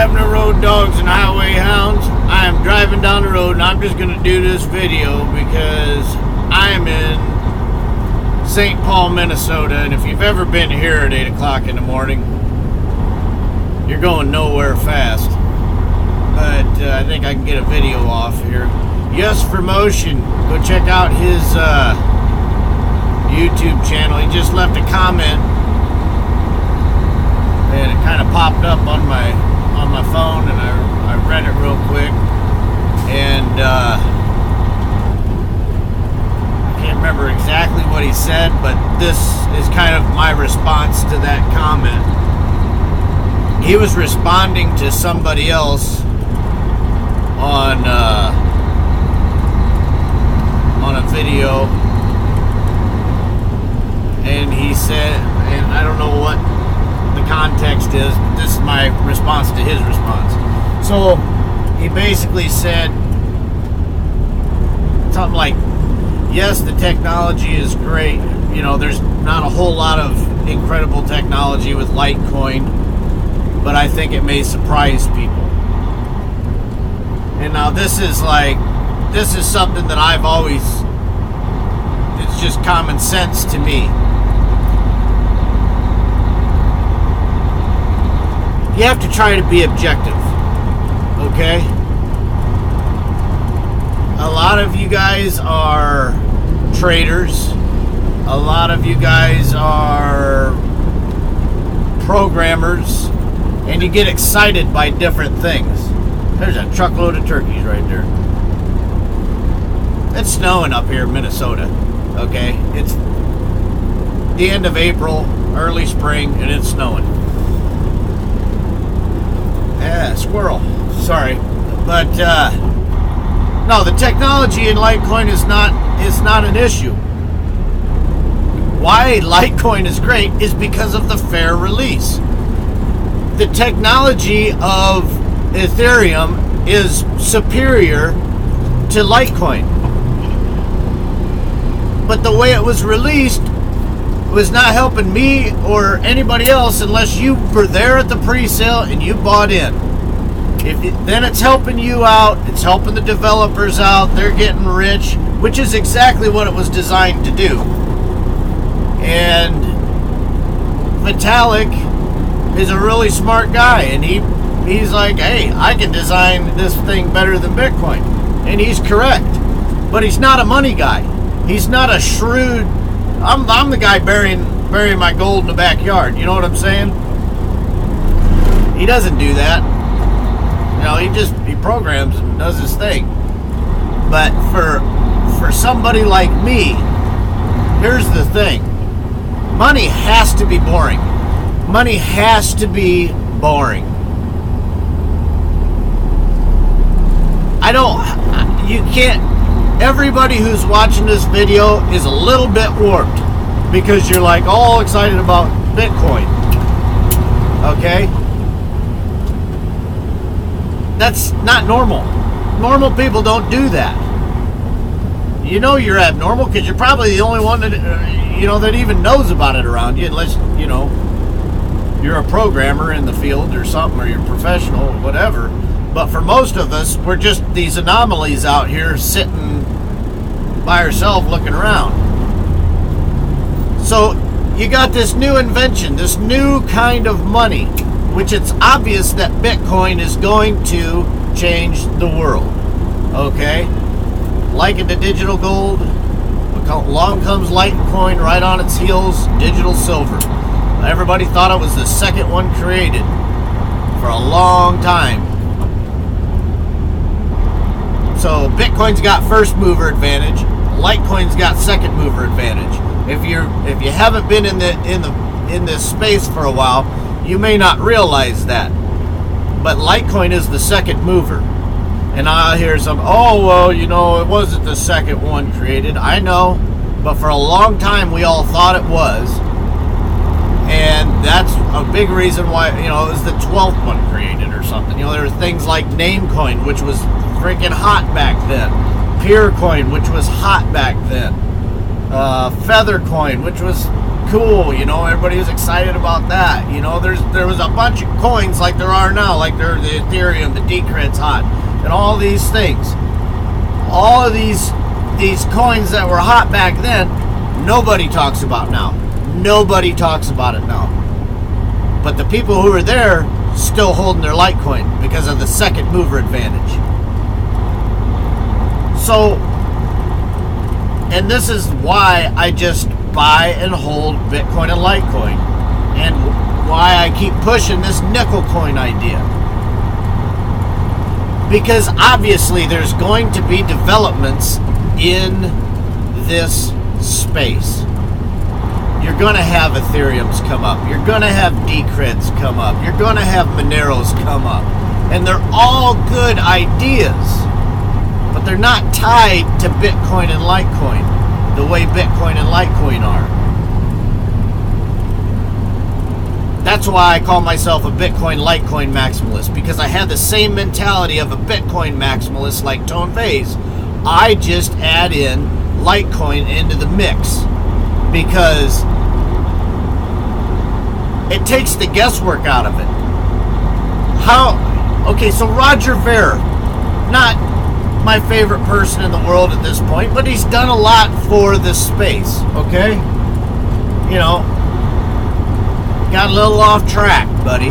Abner Road Dogs and Highway Hounds. I am driving down the road and I'm just going to do this video because I am in St. Paul, Minnesota, and if you've ever been here at 8 o'clock in the morning, you're going nowhere fast. But I think I can get a video off here. Yes for Motion, go check out his YouTube channel. He just left a comment and it kind of popped up on my phone, and I read it real quick, and I can't remember exactly what he said, but this is kind of my response to that comment. He was responding to somebody else on a video, and he said, and I don't know what the context is, but this is my response to his response. So he basically said something like, yes, the technology is great, you know, there's not a whole lot of incredible technology with Litecoin, but I think it may surprise people. And now this is something that I've always, it's just common sense to me. You have to try to be objective, okay? A lot of you guys are traders. A lot of you guys are programmers, and you get excited by different things. There's a truckload of turkeys right there. It's snowing up here in Minnesota, okay? It's the end of April, early spring, and it's snowing. Yeah, squirrel. Sorry, but no, the technology in Litecoin is not an issue. Why Litecoin is great is because of the fair release. The technology of Ethereum is superior to Litecoin, but the way it was released was not helping me or anybody else unless you were there at the pre-sale and you bought in. Then it's helping you out, it's helping the developers out, they're getting rich, which is exactly what it was designed to do. And Vitalik is a really smart guy, and he's like, hey, I can design this thing better than Bitcoin. And he's correct. But he's not a money guy. He's not a shrewd, I'm the guy burying my gold in the backyard. You know what I'm saying? He doesn't do that. You know, he programs and does his thing. But for somebody like me, here's the thing. Money has to be boring. Money has to be boring. You can't. Everybody who's watching this video is a little bit warped because you're like all excited about Bitcoin. Okay? That's not normal. Normal people don't do that. You know you're abnormal because you're probably the only one that that even knows about it around you, unless you're a programmer in the field or something, or you're professional or whatever. But for most of us, we're just these anomalies out here sitting by ourselves looking around. So you got this new invention, this new kind of money, which it's obvious that Bitcoin is going to change the world. Okay? Like the digital gold, along comes Litecoin right on its heels, digital silver. Everybody thought it was the second one created for a long time. So Bitcoin's got first mover advantage. Litecoin's got second mover advantage. If you haven't been in this space for a while, you may not realize that. But Litecoin is the second mover. And I hear some, it wasn't the second one created. I know, but for a long time we all thought it was. And that's a big reason why, it was the 12th one created or something. There were things like Namecoin, which was freaking hot back then. Peercoin, which was hot back then. Feathercoin, which was cool. You know, everybody was excited about that. You know, there was a bunch of coins like there are now, like there's the Ethereum, the Decred's hot, and all these things. All of these coins that were hot back then, nobody talks about now. Nobody talks about it now. But the people who were there still holding their Litecoin because of the second mover advantage. So, and this is why I just buy and hold Bitcoin and Litecoin, and why I keep pushing this nickel coin idea. Because obviously there's going to be developments in this space. You're going to have Ethereums come up. You're going to have Decreds come up. You're going to have Moneros come up. And they're all good ideas. But they're not tied to Bitcoin and Litecoin the way Bitcoin and Litecoin are. That's why I call myself a Bitcoin Litecoin maximalist, because I have the same mentality of a Bitcoin maximalist like Tone Vase. I just add in Litecoin into the mix because it takes the guesswork out of it. Okay, so Roger Ver, not my favorite person in the world at this point, but he's done a lot for this space, okay? You know, got a little off track, buddy.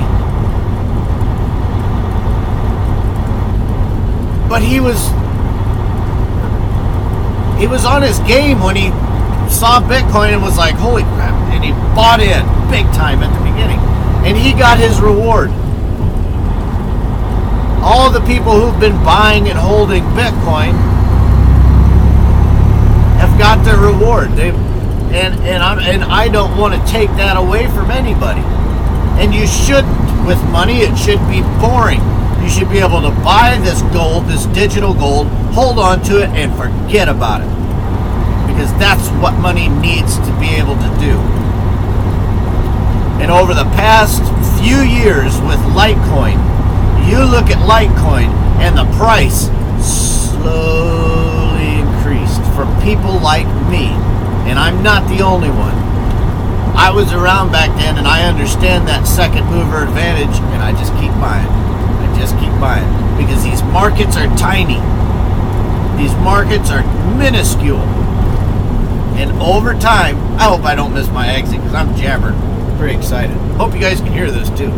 But he was on his game when he saw Bitcoin and was like, holy crap, and he bought in big time at the beginning. And he got his reward. All the people who've been buying and holding Bitcoin have got their reward. And I don't want to take that away from anybody. And you shouldn't. With money, it should be boring. You should be able to buy this gold, this digital gold, hold on to it, and forget about it. Because that's what money needs to be able to do. And over the past few years with Litecoin, you look at Litecoin and the price slowly increased for people like me. And I'm not the only one. I was around back then and I understand that second mover advantage, and I just keep buying. I just keep buying. Because these markets are tiny. These markets are minuscule. And over time, I hope I don't miss my exit because I'm jabbering. Pretty excited. Hope you guys can hear this too.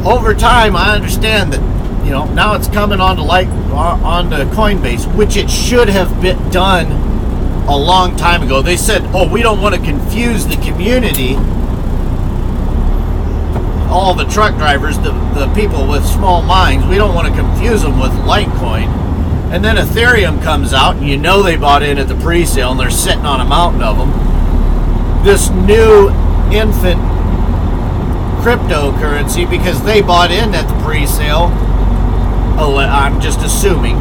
Over time, I understand that, you know, now it's coming onto Coinbase, which it should have been done a long time ago. They said, oh, we don't want to confuse the community, all the truck drivers, the people with small minds. We don't want to confuse them with Litecoin. And then Ethereum comes out, and you know they bought in at the pre-sale, and they're sitting on a mountain of them. This new infant cryptocurrency, because they bought in at the pre-sale. Oh, I'm just assuming.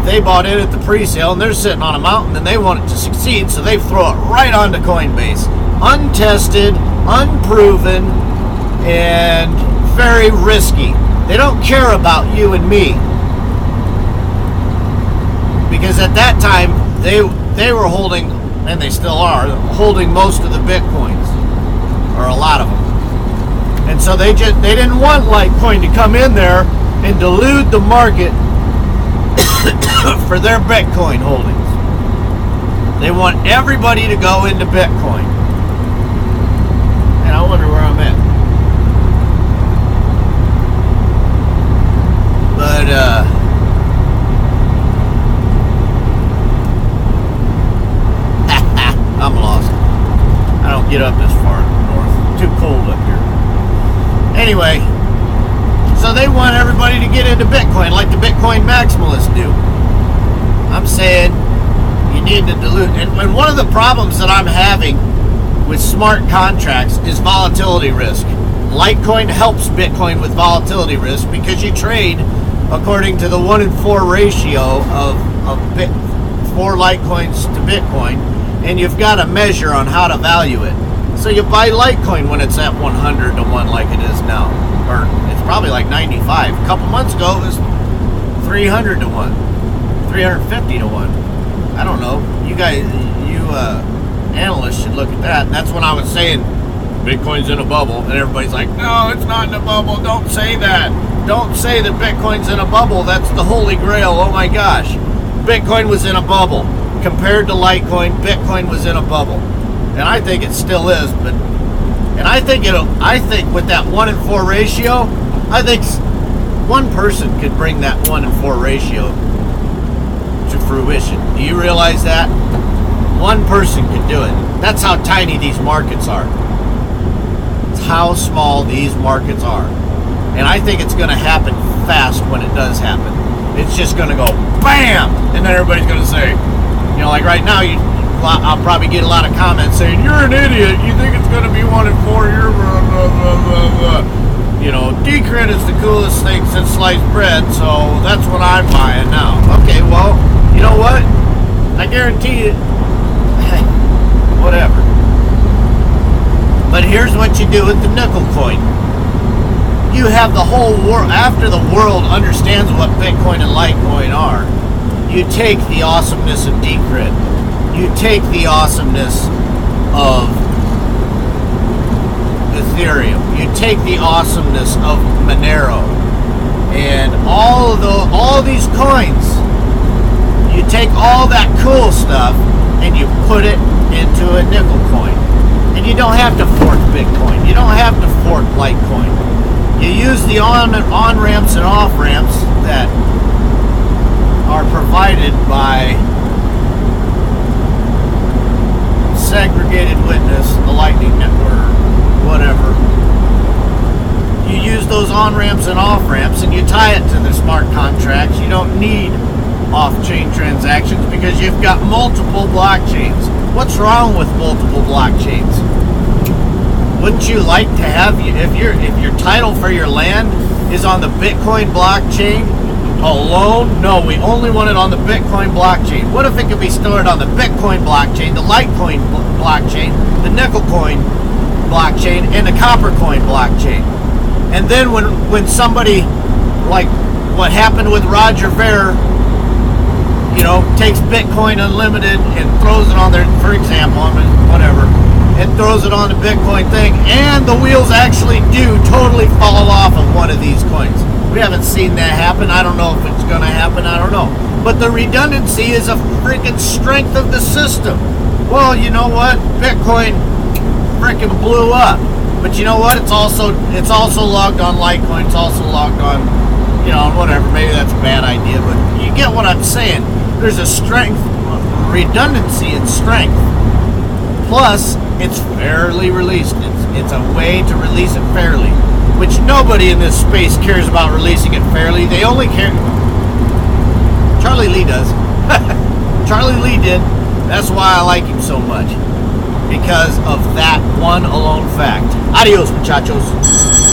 They bought in at the pre-sale, and they're sitting on a mountain, and they want it to succeed, so they throw it right onto Coinbase. Untested, unproven, and very risky. They don't care about you and me. Because at that time, they were holding, and they still are, holding most of the Bitcoins. Or a lot of them. And so they didn't want Litecoin to come in there and dilute the market for their Bitcoin holdings. They want everybody to go into Bitcoin. And I wonder where I'm at. But I'm lost. I don't get up this far north. Too cold up here. Anyway, so they want everybody to get into Bitcoin like the Bitcoin maximalists do. I'm saying you need to dilute. And one of the problems that I'm having with smart contracts is volatility risk. Litecoin helps Bitcoin with volatility risk because you trade according to the 1-in-4 ratio of 4 Litecoins to Bitcoin, and you've got a measure on how to value it. So you buy Litecoin when it's at 100 to 1 like it is now. Or it's probably like 95. A couple months ago it was 300 to 1. 350 to 1. I don't know. You guys, analysts should look at that. And that's when I was saying Bitcoin's in a bubble, and everybody's like, no, it's not in a bubble. Don't say that. Don't say that Bitcoin's in a bubble. That's the holy grail. Oh my gosh. Bitcoin was in a bubble. Compared to Litecoin, Bitcoin was in a bubble. And I think it still is, and I think with that 1-in-4 ratio, I think one person could bring that 1-in-4 ratio to fruition. Do you realize that? One person could do it. That's how tiny these markets are. It's how small these markets are. And I think it's going to happen fast when it does happen. It's just going to go BAM! And then everybody's going to say, like right now, I'll probably get a lot of comments saying, you're an idiot. You think it's going to be 1-in-4? You're blah, blah, blah, blah. Decred is the coolest thing since sliced bread, so that's what I'm buying now. Okay, well, you know what? I guarantee it. Whatever. But here's what you do with the nickel coin. You have the whole world, after the world understands what Bitcoin and Litecoin are, you take the awesomeness of Decred. You take the awesomeness of Ethereum. You take the awesomeness of Monero, and all these coins. You take all that cool stuff and you put it into a nickel coin, and you don't have to fork Bitcoin. You don't have to fork Litecoin. You use the on ramps and off ramps that are provided by segregated witness, the Lightning Network, whatever. You use those on-ramps and off-ramps and you tie it to the smart contracts. You don't need off-chain transactions because you've got multiple blockchains. What's wrong with multiple blockchains? Wouldn't you like to have, if your title for your land is on the Bitcoin blockchain alone? No, we only want it on the Bitcoin blockchain. What if it could be stored on the Bitcoin blockchain, the Litecoin blockchain, the nickel coin blockchain, and the copper coin blockchain? And then when somebody, like what happened with Roger Ver, takes Bitcoin Unlimited and throws it on there, for example, whatever, and throws it on the Bitcoin thing, and the wheels actually do totally fall off of one of these coins. We haven't seen that happen. I don't know if it's going to happen. I don't know. But the redundancy is a freaking strength of the system. Well, you know what? Bitcoin freaking blew up. But you know what? It's also logged on Litecoin. It's also logged on, whatever. Maybe that's a bad idea, but you get what I'm saying. There's a strength, redundancy and strength. Plus, it's fairly released. It's a way to release it fairly, which nobody in this space cares about releasing it fairly. They only care. Charlie Lee does. Charlie Lee did. That's why I like him so much. Because of that one alone fact. Adios, muchachos.